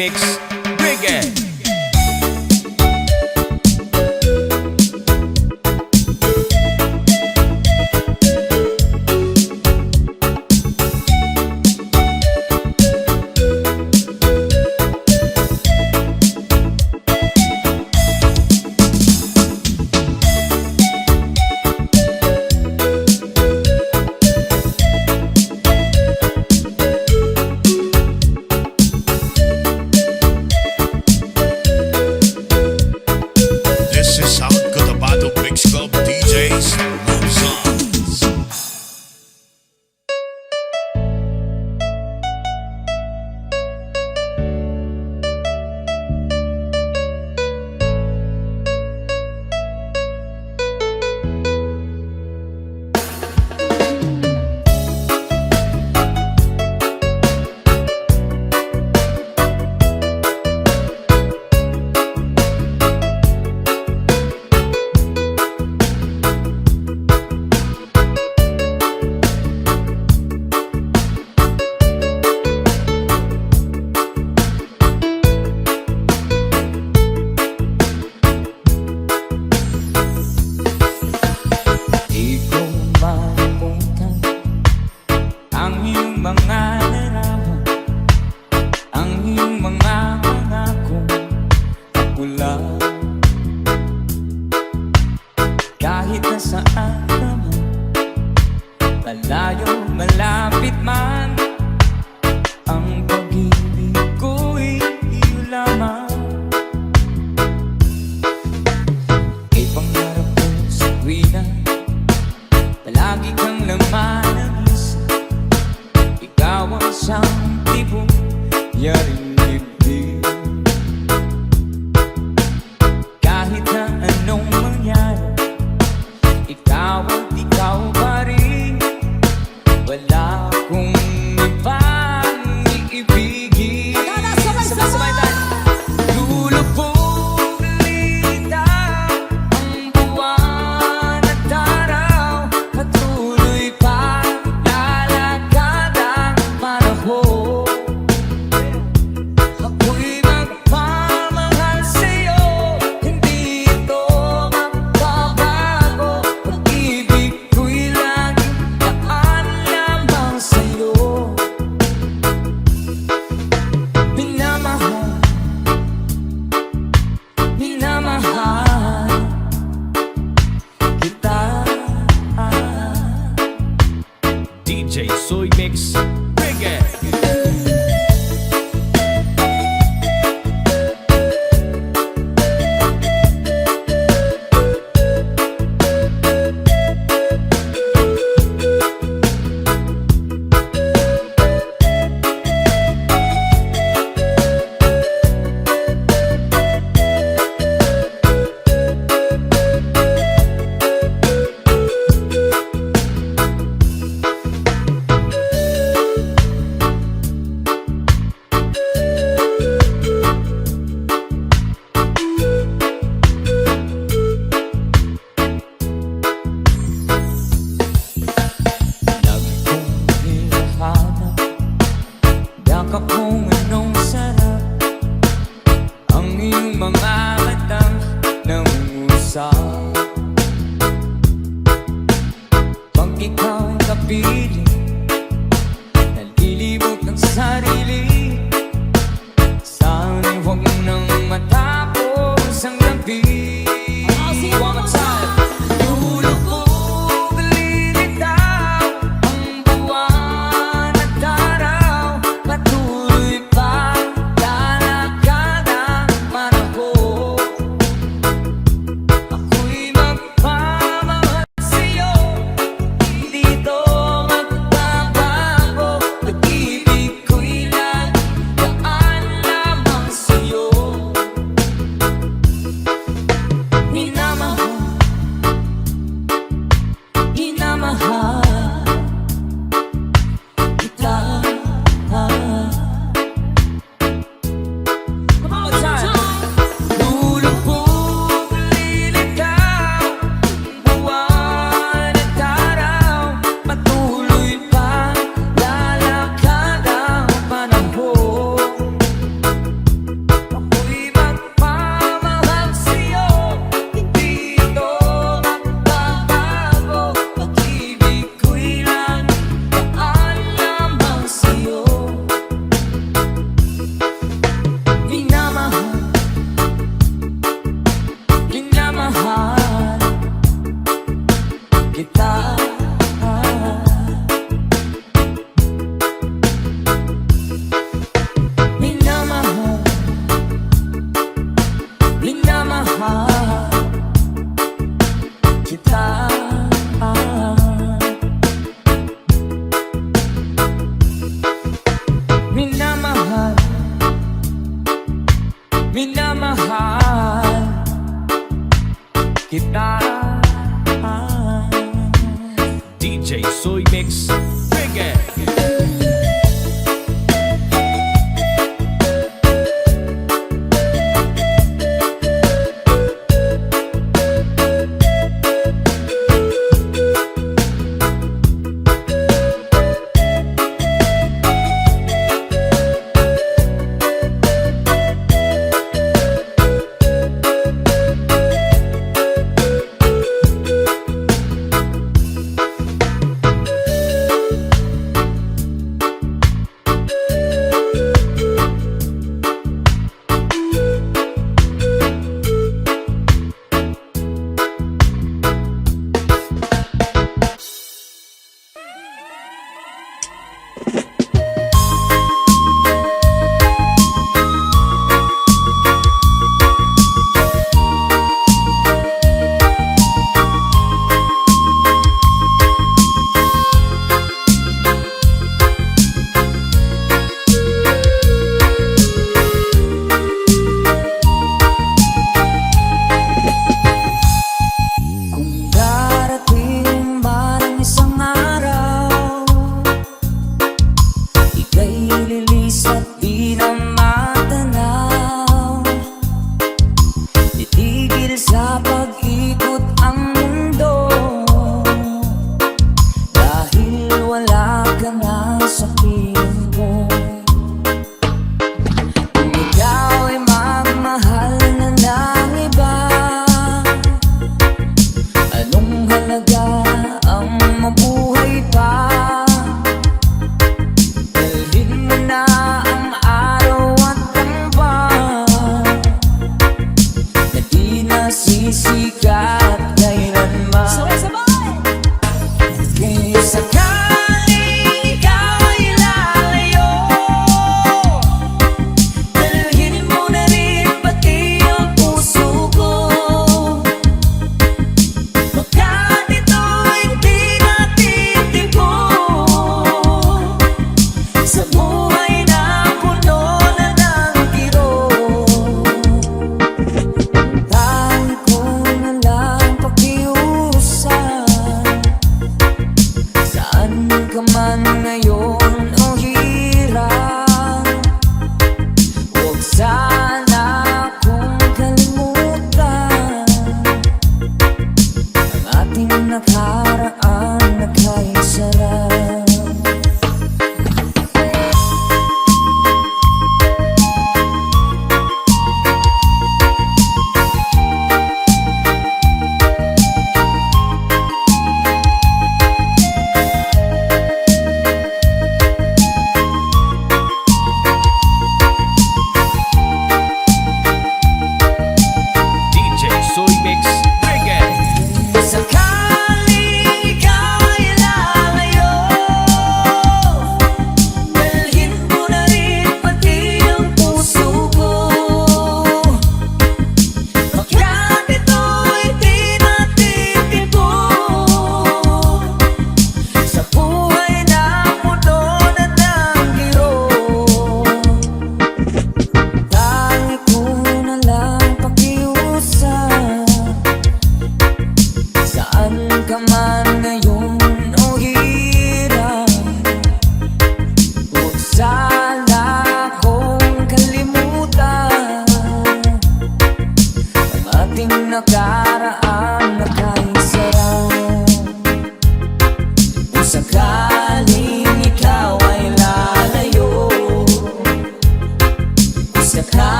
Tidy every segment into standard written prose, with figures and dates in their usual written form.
Mix Reggae. Kahit na saan naman, malayo, malapit man, ang pag-ibig ko'y iyo lamang. Kay pangarap ko sa tuwina, palagi kang laman ng isip. Ikaw ang siyang tipong yaring dibdib. Kahit na anong mangyari, ikaw at ikaw pa rin. Wala akong ibang iibigin. Sabay-sabay tayo. Lulubog litaw ang buwan at araw, patuloy pa lalakad ang panahon. Ako'y magpamahal sa'yo, hindi ito magbabago. Pag-ibig ko'y laging daan lamang sa'yo. Minamahal, minamahal kita. DJ Soy Mix Reggae. Yakap kong anong sarap, ang iyong mga matang nangungusap. Pag ikaw ang kapiling, nalilibot ang sarili. Sana'y huwag nang matapos ang gabi. One more time. Lulubog lilitaw ang buwan at araw, patuloy pa lalakad ang panahon. Ako'y magpamahal sa'yo, hindi ito DJ Soy Mix Reggae.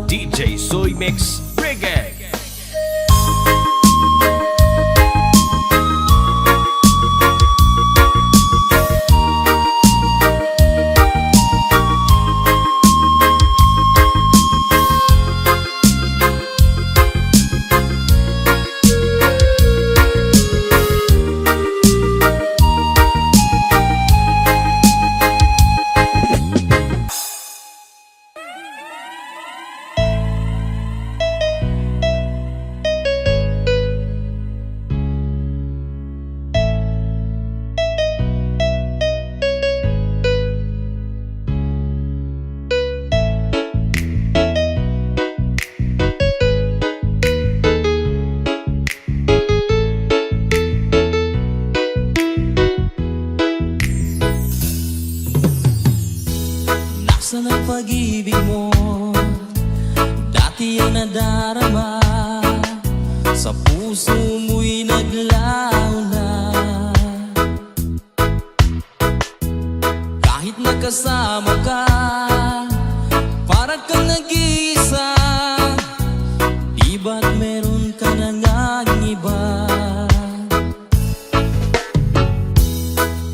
DJ Soy Mix Reggae. pag-ibig mo dati ay nadarama, sa puso mo'y naglaho na. Kahit nakasama ka, parang kang nag-iisa. Di ba't meron ka na ngang iba?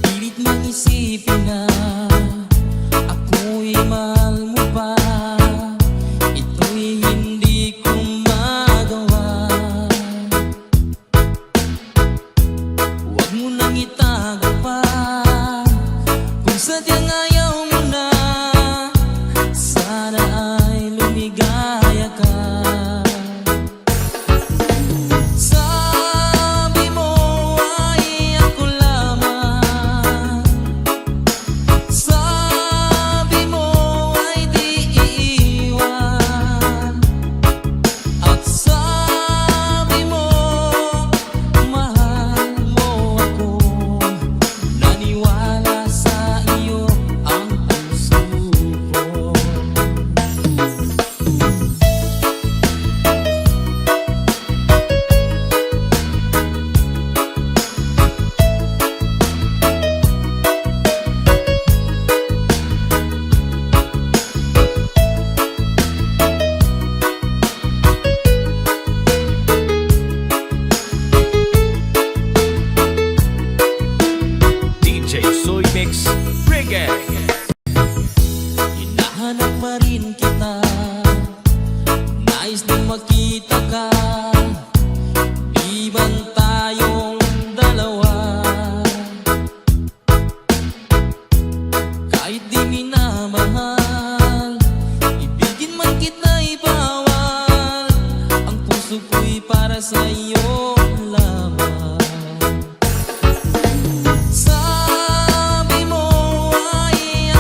Pilit mang isipin na ako'y mahal mo pa. Ito'y hindi ko magawa. Huwag mo nang itago pa kung sadyang ayaw mo na. Sana ay lumigaya ka. Sabi mo ay ako lamang, sabi mo ay di iiwan, at sabi mo mahal mo ako. Naniwala sa iyo ang puso ko. DJ Soy Mix Reggae. Hinahanap pa rin kita, nais din makita ka. Di ba't tayong dalawa? Kahit di minamahal, ibigin man kita'y bawal. Ang puso ko'y para sa'yo lamang. Sabi mo ay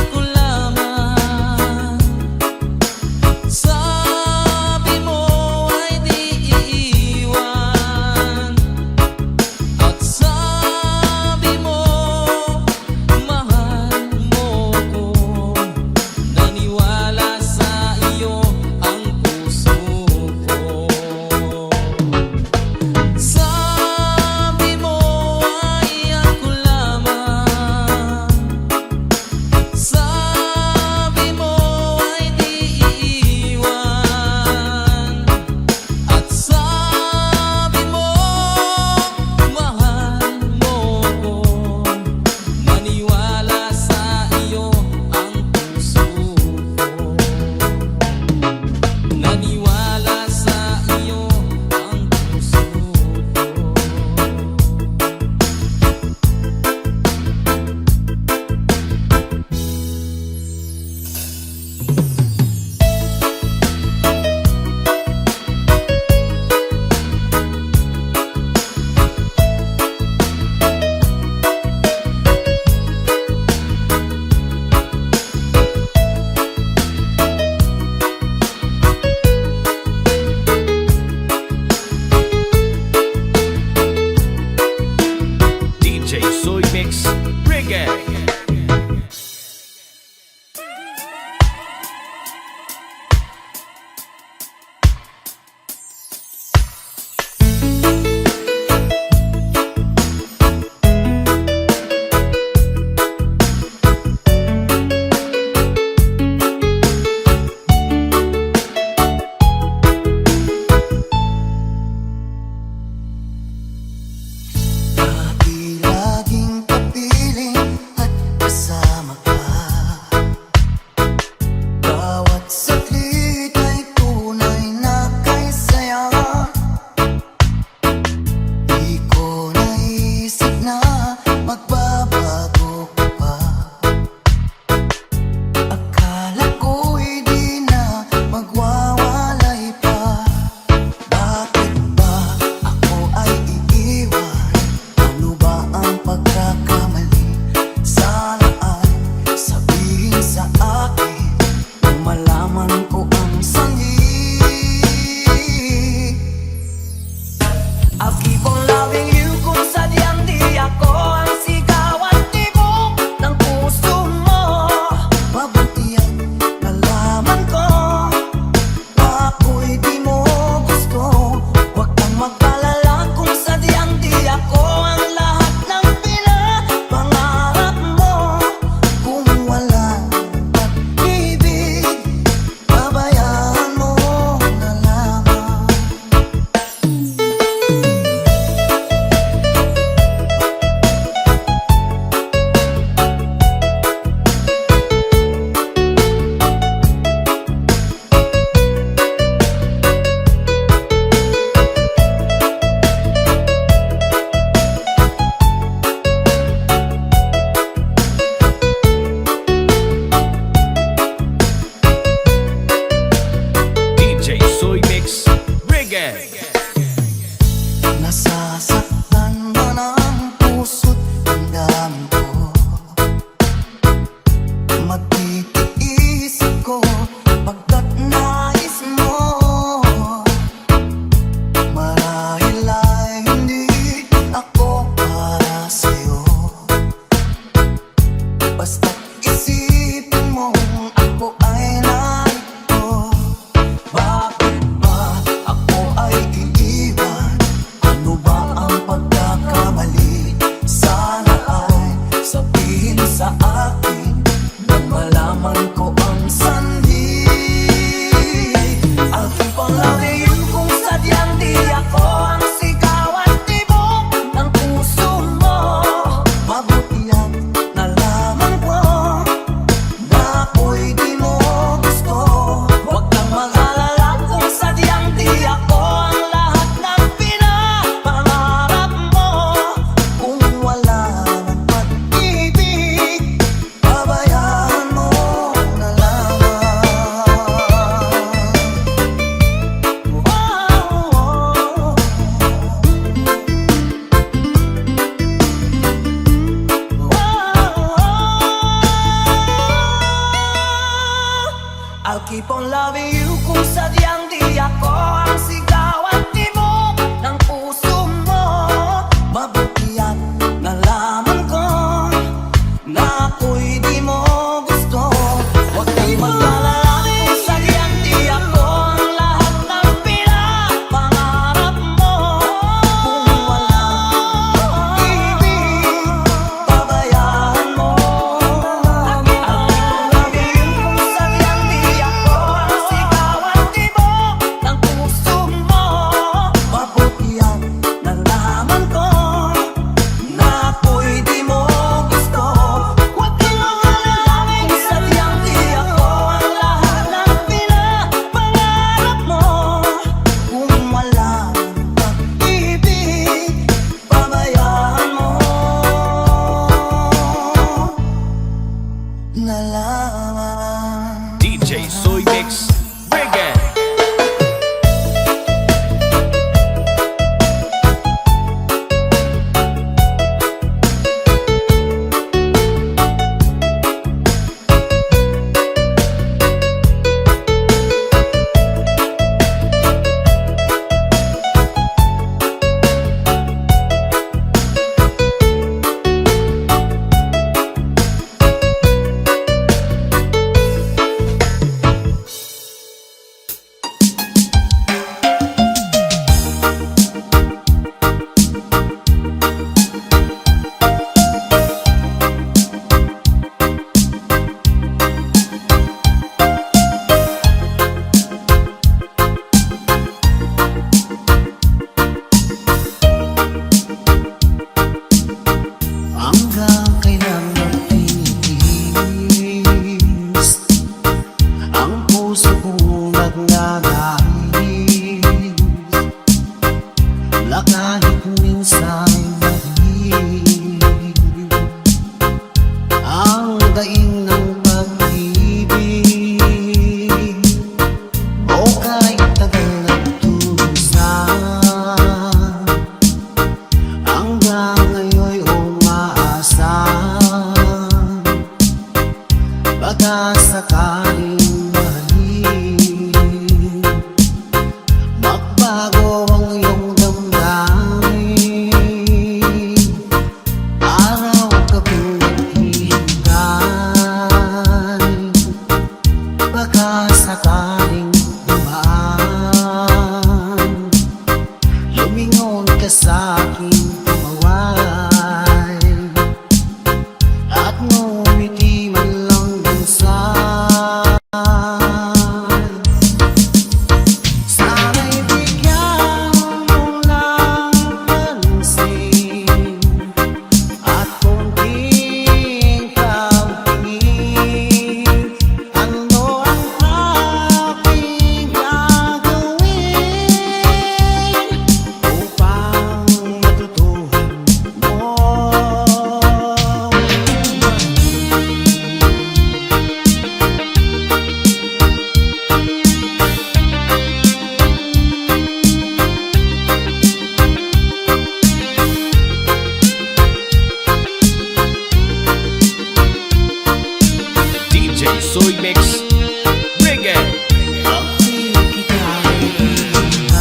sabihin sa akin nang malaman ko ang sanhi. Aking panglawin kung sadyang di ako ang sigaw at tibok ng puso mo. Mabuti at nalaman ko na ako'y di mo gusto. Huwag kang mag-alala kung sadyang di ako ang lahat ng pinapangarap mo. Kung wala ng pag-ibig, pabayaan mo na lang. I'll keep on loving you kung sadyang di ako ang sigaw at tibok ng puso mo. Mabuti at nalaman ko na ako'y di mo gusto. Huwag kang mag-alala kung sadyang di ako ang lahat ng pinapangarap mo. Kung wala ng pag-ibig, pabayaan mo. I'll keep on loving you kung sadyang di ako ang sigaw at tibok ng puso mo. Mabuti at nalaman ko na ako'y di mo gusto. Huwag kang mag-alala kung sadyang di ako ang lahat ng pinapangarap mo. Kung wala ng pag-ibig, pabayaan mo na lang. DJ Soy Mix Reggae. Hanggang kailan magtitiis ang puso kong nagnanais na kahit minsan mahirap ang daing ng pag-ibig. O kahit tagal nagtusan, hanggang ngayon'y umaasan. Baka sakaling mahalin, magbago ang iyong damdamin. Araw-gabing naghihintay, baka sakaling dumaan. Lumingon ka sa'king tumawag at ngumiti man lang minsan. Sana'y bigyan mo ng pansin at kunting kaunting. Ano ang aking gagawin upang matutuhan mo? DJ Soy Mix Reggae. Bakit kita iiwan?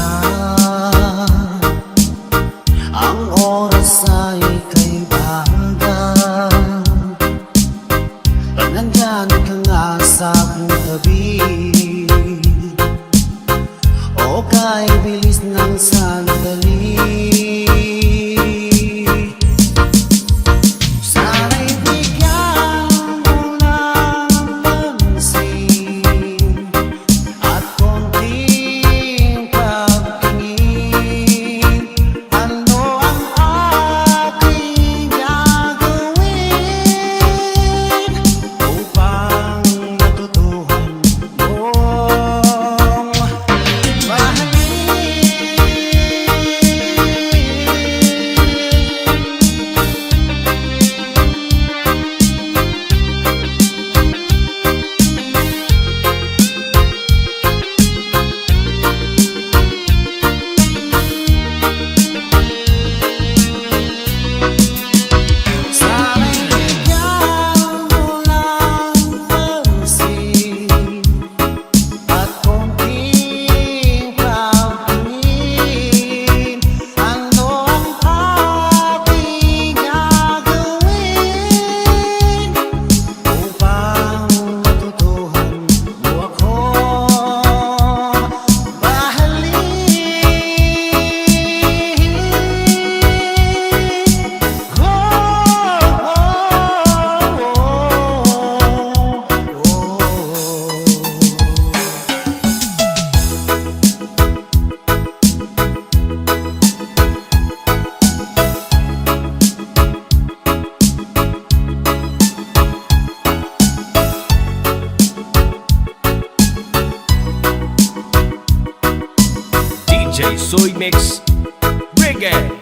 Ang oras ay kay bagal. Nandyan ka nga sa aking tabi, o kay bilis ng sandali. Sana'y bigyan Soy Mix Reggae.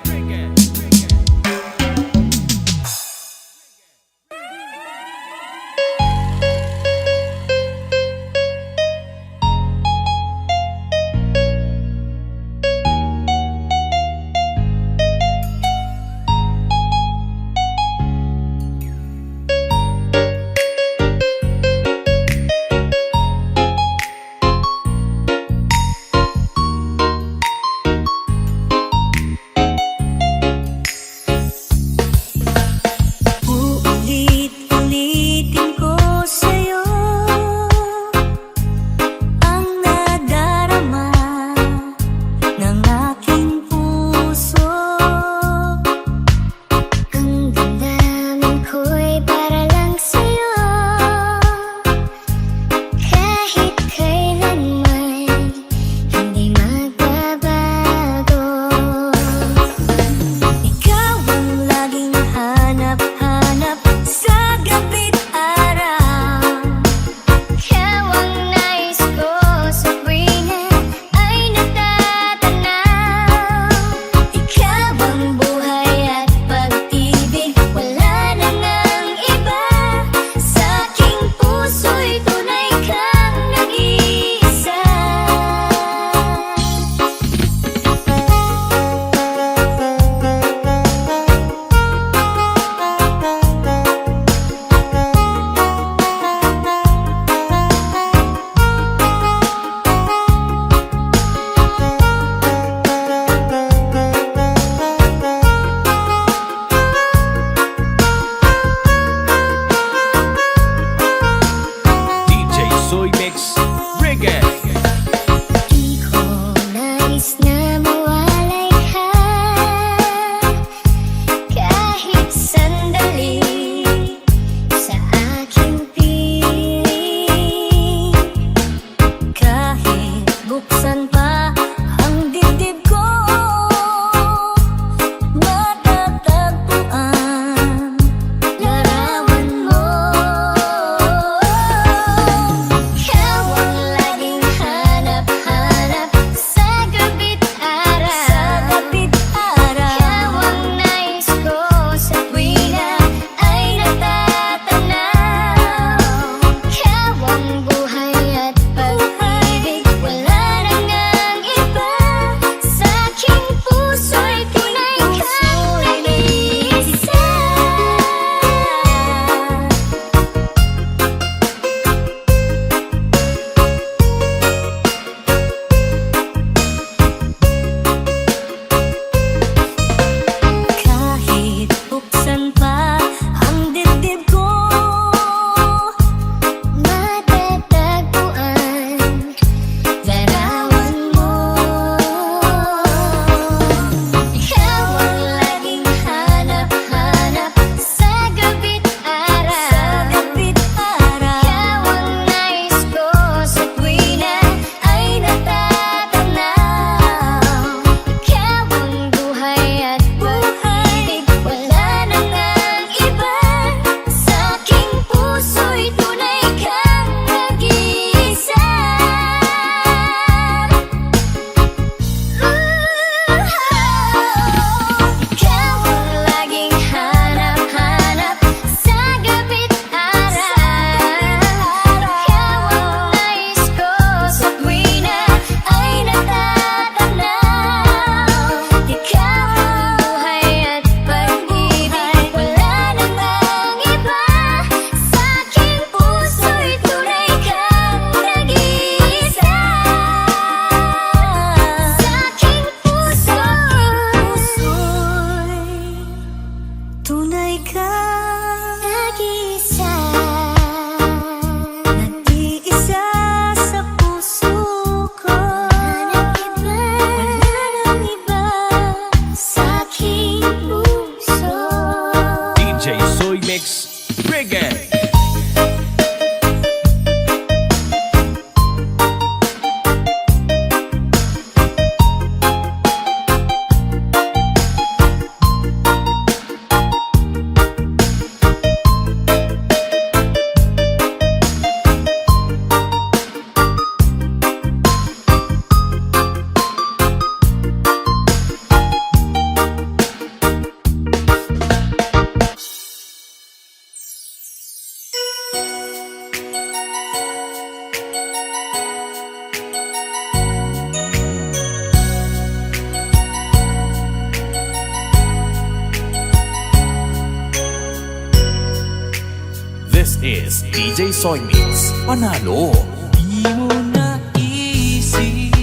This is DJ Soy Mix. Panalo. Di mo naisip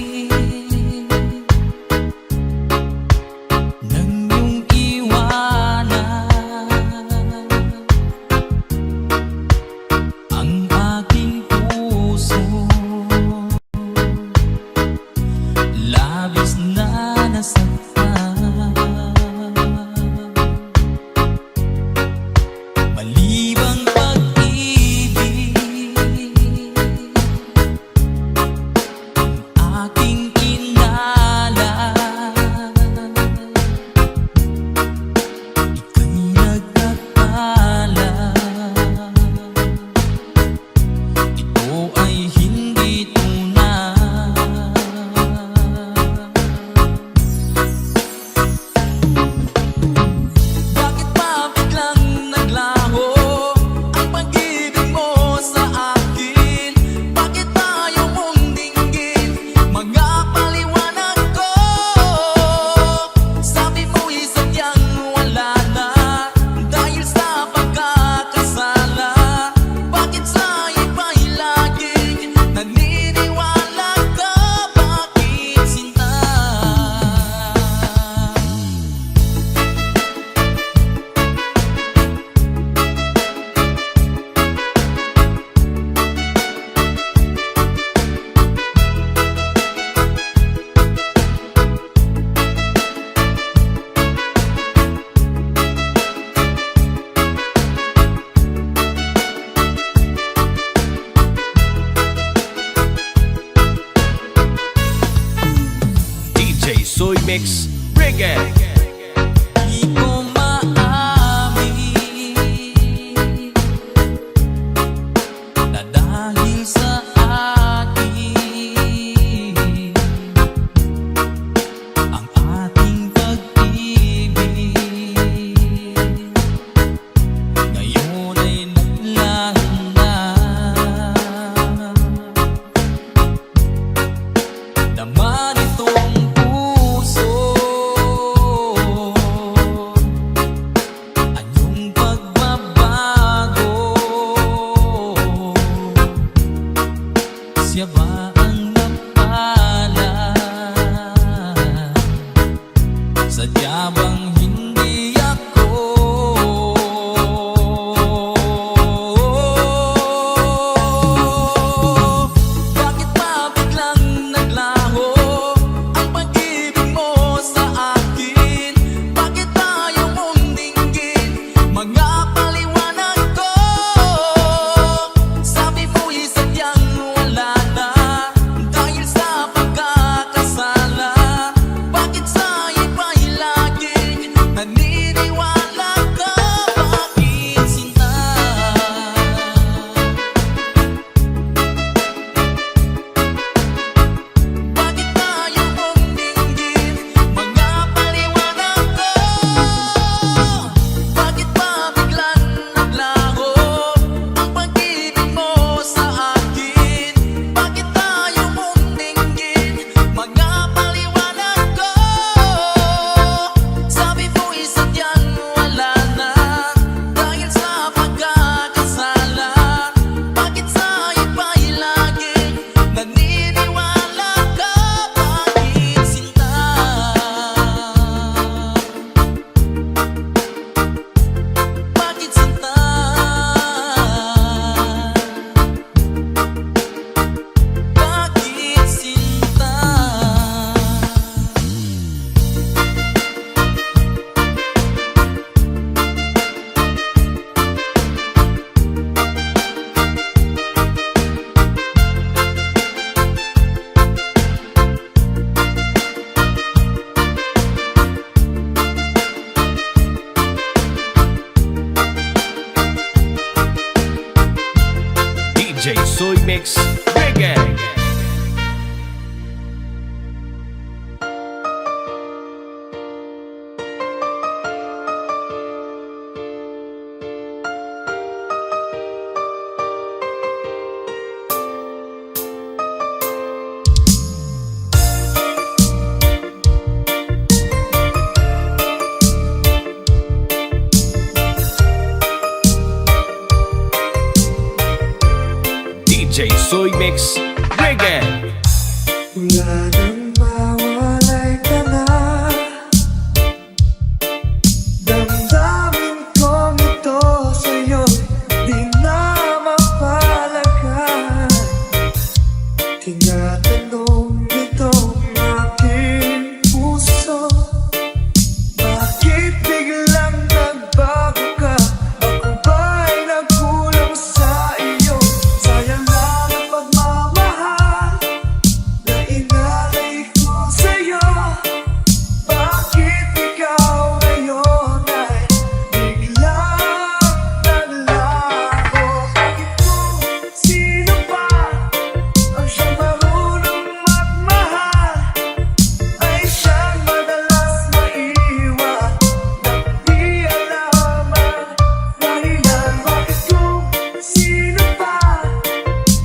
nang iyong iwanan ang aking puso, labis na nasaktan. Malibang pag-ibig aking inalan, ika'y nagkakala. Ito ay hindi tunay. Bakit ba biglang naglaho ang pag-ibig mo sa akin? Bakit tayo mong dinggin mga paliwanag ko? Sabi mo'y sadyang wala na dahil sa pagkakasala. Bakit sa iba'y laging naniniwala ka? Bakit sinta? DJ Soy Mix. Reggae. Di ko maamin na dahil sa akin ang ating pag-ibig ngayon ay naglaho na. Naman itong puso, anyong pagbabago? Siya ba ang napala? Sadya bang hindi ako? Bakit ba biglang naglaho ang pag-ibig mo sa akin? Bakit tayo mong dinggin mga paliwanag ko? Sabi mo'y sadyang wala na dahil sa pagkakasala. Bakit sa iba'y laging naniniwala ka? Bakit sinta? Bakit tayo mong dinggin mga paliwanag ko? Bakit ba biglang naglaho ang pag-ibig mo sa akin? Bakit tayo mong dinggin mga paliwanag ko? Sabi mo'y sadyang wala na dahil sa pagkakasala. Bakit sa iba'y laging naniniwala ka? Bakit sinta? Bakit sinta? Bakit sinta? DJ Soy Mix. Reggae. DJ Soy Mix Reggae. Wala nang mawalay ka na. Damdamin kong ito sa'yo di na mapalagan. Tinatanong itong aking puso, bakit biglang nagbago ka? Ako ba'y nagkulang sa iyo? Sayang lang ang pagmamahal na inalay ko sa'yo. Bakit ikaw ngayon ay biglang naglaho? Bakit kung sino pa ang siyang marunong magmahal ay siyang madalas maiwan nang di alam ang dahilan? Bakit kung sino pa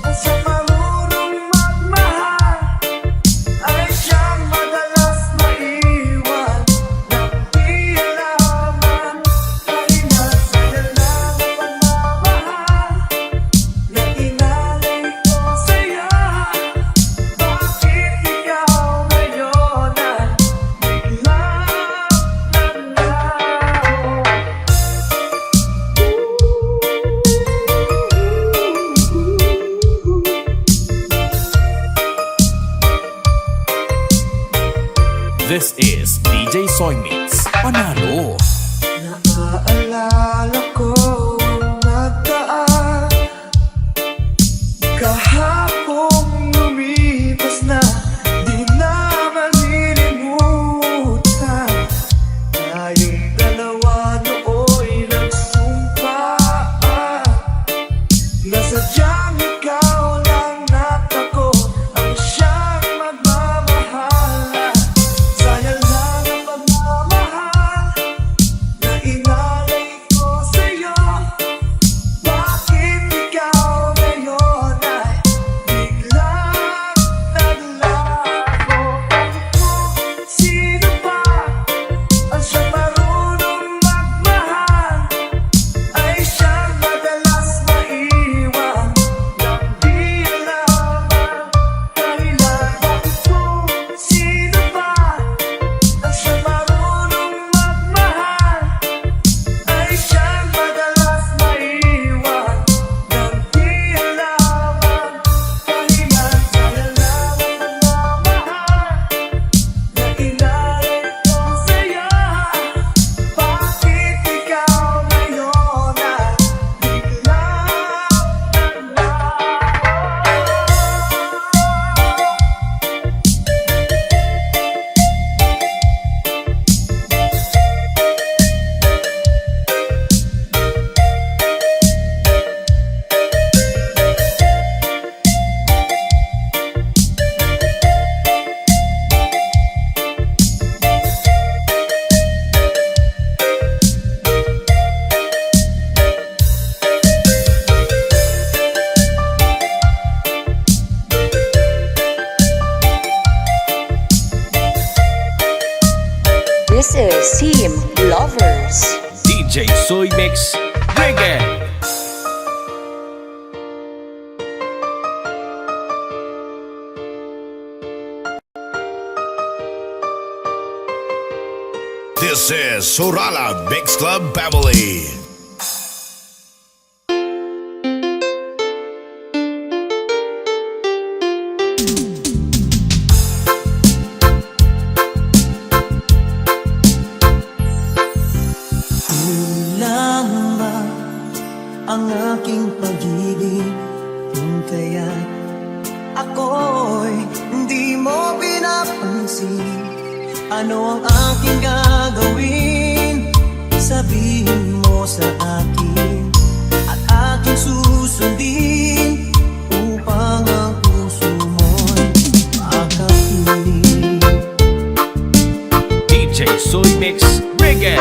ang siyang marunong magmahal ay siyang madalas maiwan nang di alam ang dahilan? Sayang lang ang pagmamahal na inalay ko sa'yo. Bakit ikaw ngayon ay biglang naglaho? This is DJ Soy Mix Panalo. Naaalala ko ang nagdaan, kahapong lumipas na di na malilimutan. Tayong dalawa nooy nagsumpaan na sadyang ikaw lang at ako ang siyang magmamahalan. Sayang lang ang pagmamahal na inalay ko sa'yo. Bakit ikaw ngayon ay biglang naglaho? Bakit kung sino pa ang siyang marunong magmahal ay siyang madalas maiwan nang di alam ang dahilan? Bakit kung sino pa ang siyang marunong magmahal ay siyang madalas maiwan nang di alam ang dahilan? Sayang lang ang pagmamahal na inalay ko sa'yo. Bakit ikaw ngayon ay biglang This is Team Lovers. DJ Soy Mix Reggae. This is Sorala Mix Club Family. Kulang ba ang aking pag-ibig kung kaya't ako'y hindi mo pinapansin? Ano ang aking gagawin? Sabihin mo sa akin at aking susundin upang ang puso mo'y makapiling. DJ Soy Mix Reggae.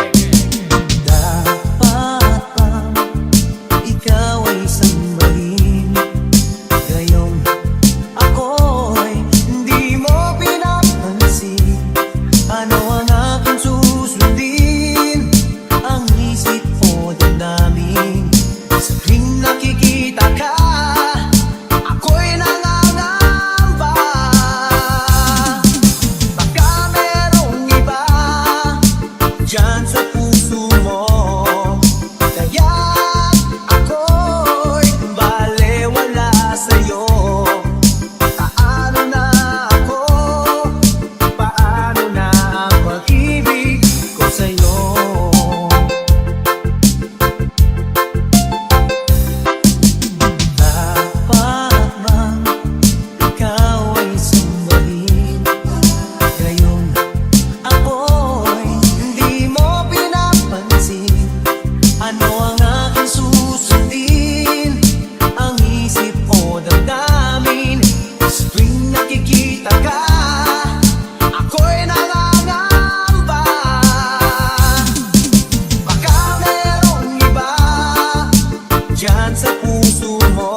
Dapat bang ikaw ay sambahin? Gayong ako'y hindi mo pinapansin. Ano ang aking susundin? Ang isip o damdamin puso mo.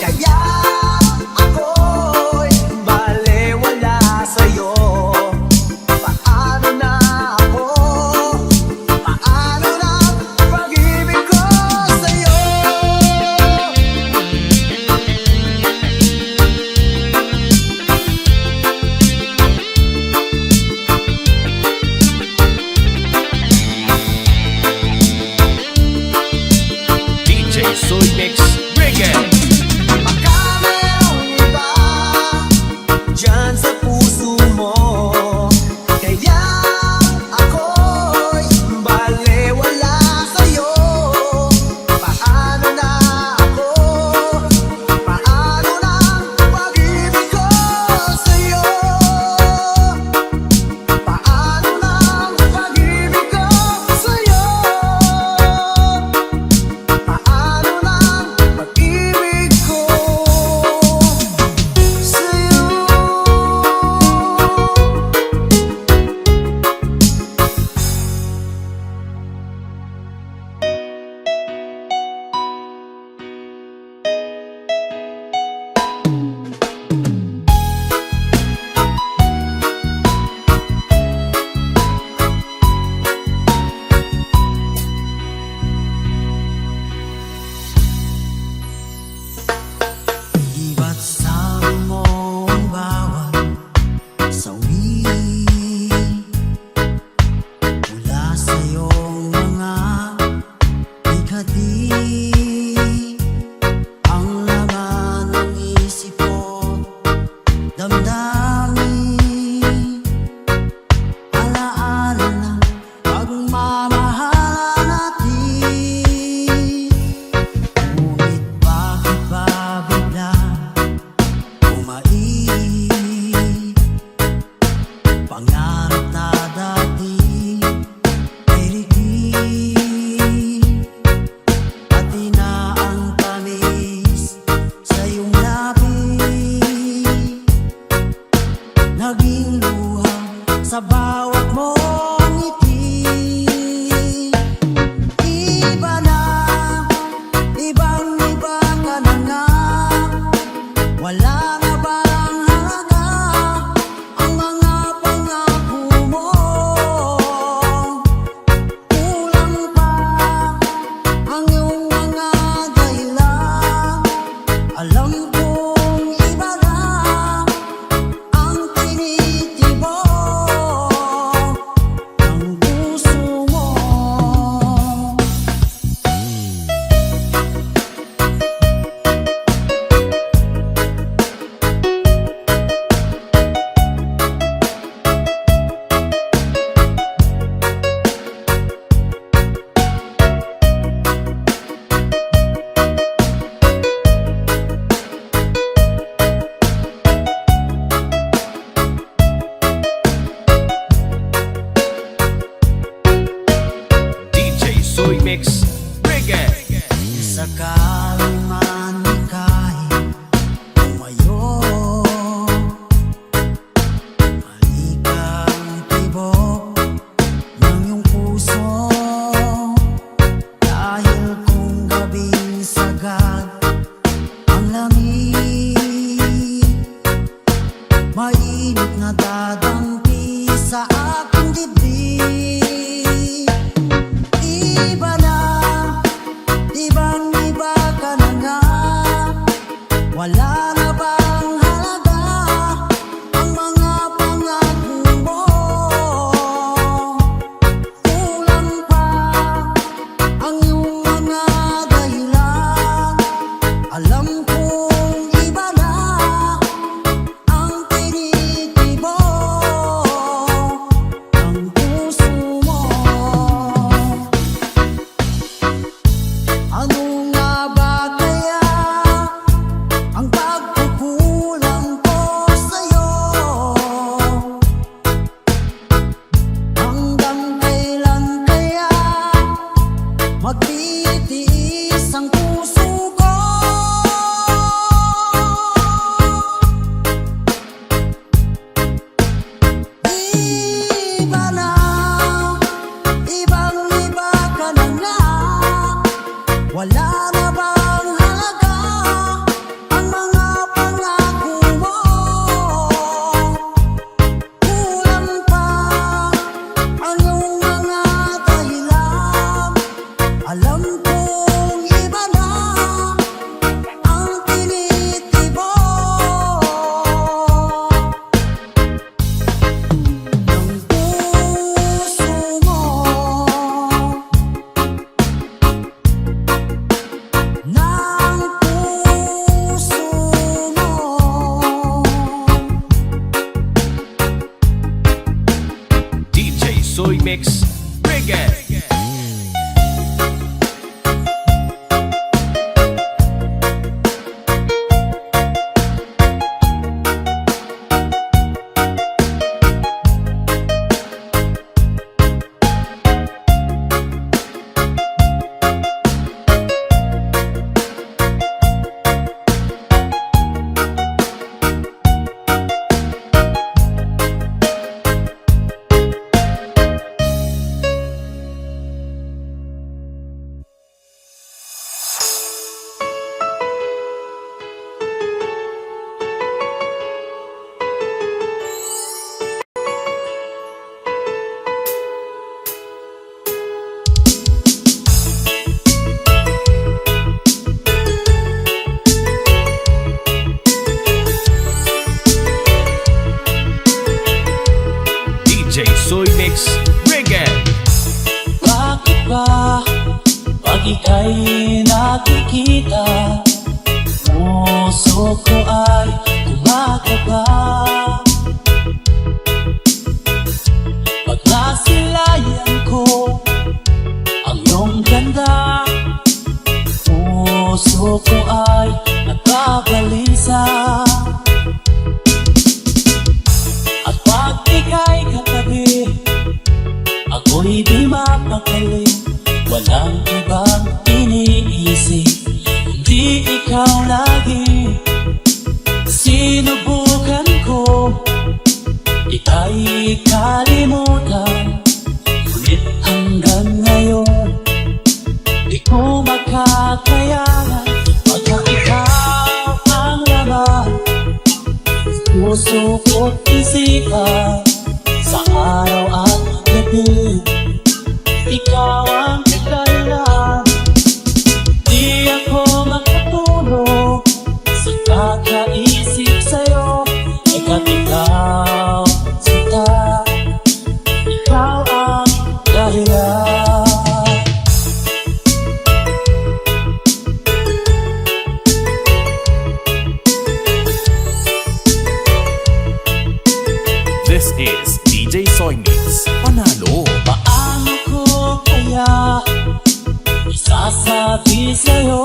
Kaya ako'y balewala sa'yo. Paano na ako? Paano na pag-ibig ko sa'yo? DJ Soy Mix Reggae. Baka merong iba dyan sa puso mo. Kaya ako'y balewala sa'yo. Paano na ako? Paano na pag-ibig ko sa'yo? Paano na pag-ibig ko sa'yo? Paano na pag-ibig ko Iba't sabi mo ang bawat sawi mula sa iyong mga ikati. Ang laman ng isip ko, damdamin, alaala ng pagmamahalan natin. Ngunit bakit ba bigla umait? Pangarap na dati ay ligid, pati na ang tamis sa iyong labi, naging luha sa bawat mong ngiti. Iba na, ibang-iba ka na nga. Wala na bang halaga ang mga pangako mo? Kulang pa ang iyong mga dahilan. Alam kong iba na ang tinitibok ng puso mo. DJ Soy Mix Reggae. Sakaling man ika'y tumayo, malikang tibok ng iyong puso. Dahil kung gabing sagad ang lamig, mainit na dadampi sa aking dibdib. Iba na, ibang-iba ka na nga. Wala na bang halaga ang mga pangako mo? Kulang pa ang iyong mga dahilan. Alam kong iba na ang tinitibok ng puso mo. Ano nga ba kaya ang pag Mix Reggae. DJ Soy Mix Reggae. Bakit ba pag ika'y nakikita, puso ko ay tumataba? Pag nasilayan ko ang iyong ganda, puso ko ay nagbabalisa. At pag ika'y katabi, ako'y di mapakali, walang ibang iniisip, hindi ikaw lagi. Sinubukan ko, ika'y kalimutan, ngunit hanggang ngayon di ko makakayanan. Pagka ikaw ang laman, puso ko't isipan, sa araw at gabi, ikaw ang dahilan. Di ako makatulog sa kakaisip sa'yo, ika't ikaw, sinta, ikaw ang dahilan. This is DJ Soy Mix Panalo. Paano ko kaya isasabi sa'yo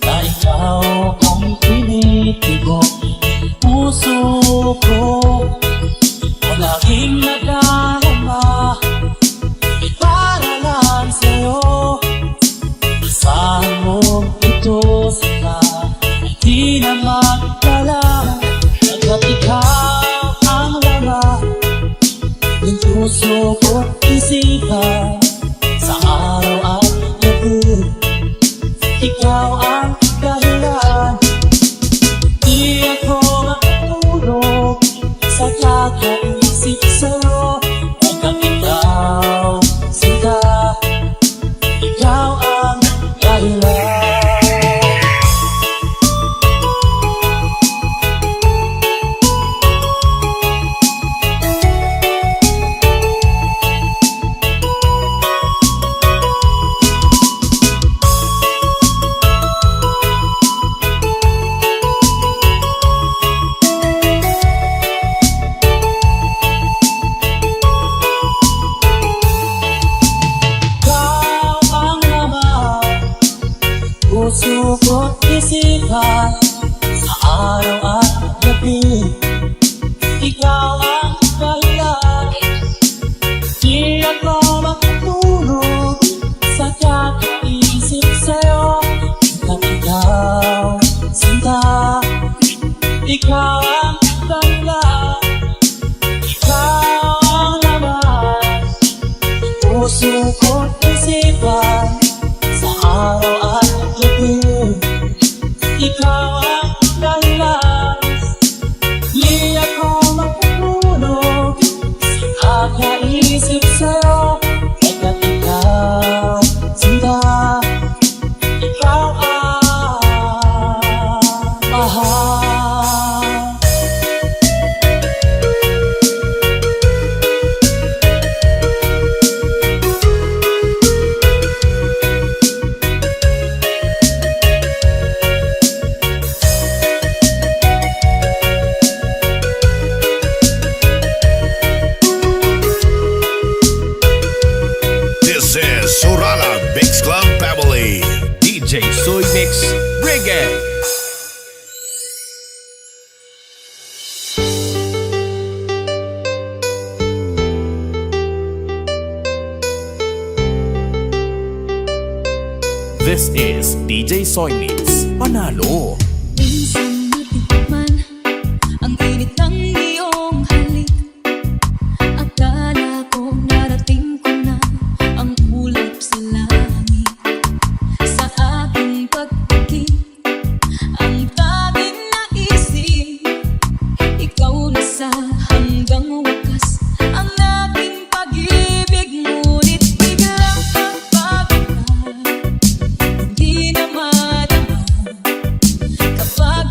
na ikaw ang tinitibok puso ko? Laging nadarama, may para lang sa'yo. Asahan mo ito sila, hindi na magdala. Hanggat ikaw ang laman ng puso ko't isipan, sa araw at gabi, ikaw ang dahilan. Di ako makatulog sa kakaisip sa'yo, hanggang ikaw, sinta, ikaw ang dahilan. Ikaw ang laman, puso ko't isipan, sa araw at gabi, ikaw ang dahilan. Di ako makatulog sa kakaisip sa'yo, hanggang ikaw, sinta, ikaw ang dahilan. Ikaw ang laman, puso ko't isipan, sa araw at gabi, ikaw ang dahilan. Di ako makatulog sa kakaisip sa'yo, hanggang ikaw, sinta, ikaw ang mahal. Mix Reggae. This is DJ Soy Mix Panalo. Minsan natikman ang init ng iyong halik. Akala ko narating ko na ang ulap sa langit. Sa aking pagpikit, ang tanging naisip, ikaw na sa hanggang wakas ang aking pag-ibig. Ngunit biglang pagpapagod, hindi na madama kapag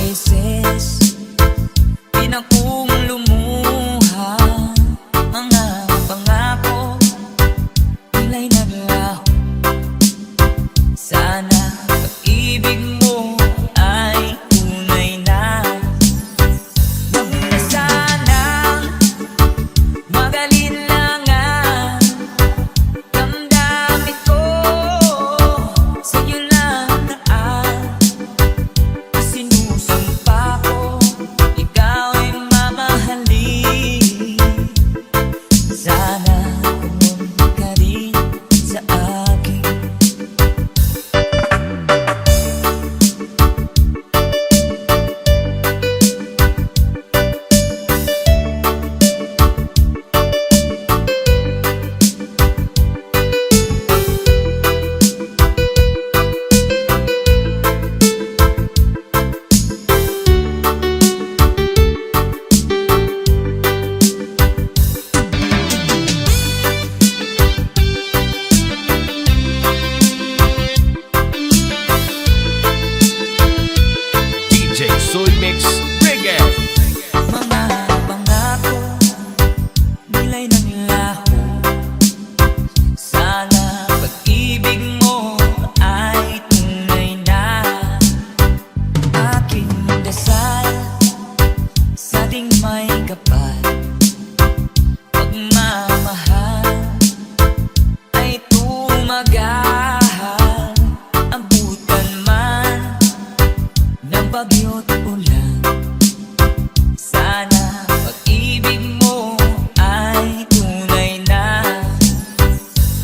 beses pinakong lumuha. Mga pangako nila'y naglaho. Sana pag-ibig mo ay tunay na. Huwag na sanang magalinlangan. Damdamin ko sa'yo lang naan. Sinusumpa ko ikaw ay mamahalin. Sana kumunod ka rin sa akin. DJ Soy Mix Reggae. Mga pangako nila'y naglaho. Sana pag-ibig mo ay tunay na. Aking dasal sa ding may kapal. Pagmamahal ay tumagahal. Abutan man ng bagyo't ulan. Sana pag-ibig mo ay tunay na.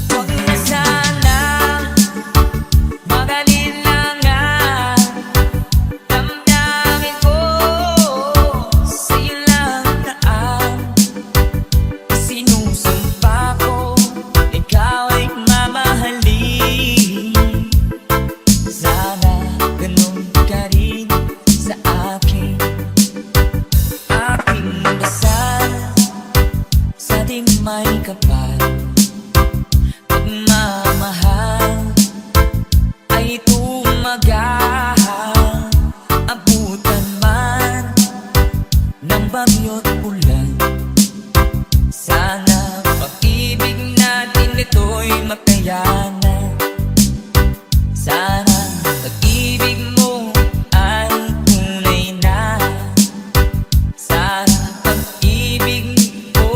Huwag na sana magalinlangan. Damdamin ko sa'yo lang naan. Sinusumpa ko ikaw ay mamahalin. Sana ganun ka rin sa akin. Aking dasal sa ding may kapal. Pagmamahal ay tumagahal. Abutan man ng bagyo't ulan. Sana pag-ibig natin ito'y makayanan. Sana pag-ibig mo ay tunay na. Sana pag-ibig mo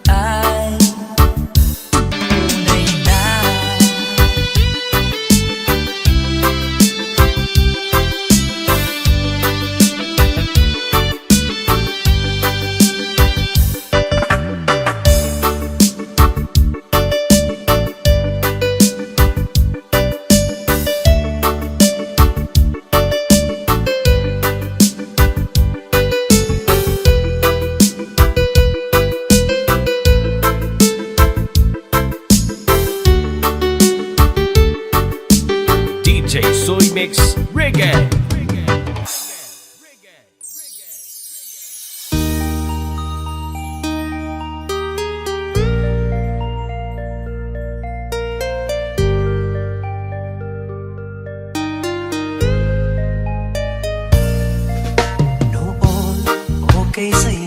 ay tunay na. DJ Soy Mix Reggae. Noon, okay sa'yo